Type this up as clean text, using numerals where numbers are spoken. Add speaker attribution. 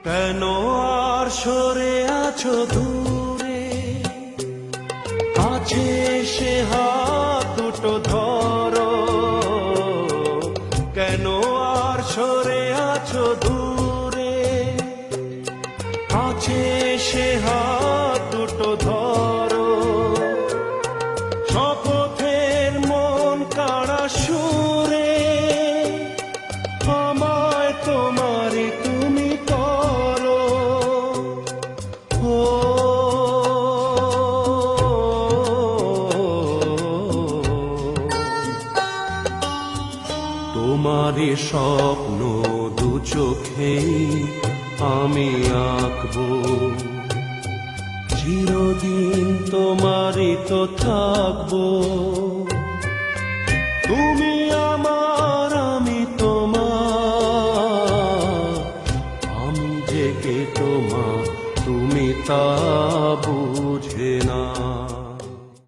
Speaker 1: কেন আর সরে আছো দূরে, কাছে এসে হাত দুটো ধরো। কেন আর সরে আছো দূরে, কাছে এসে হাত দুটো ধরো। শপথের মন কাড়া সুরে আমায় তোমারই তুমি করো। ও তোমারই স্বপ্ন দু চোখেই আমি আঁকবো, চিরদিন তোমারই তো থাকবো। তুমি আমার, আমি তোমার, আমি যে কে তোমার তুমি তা বুঝে না।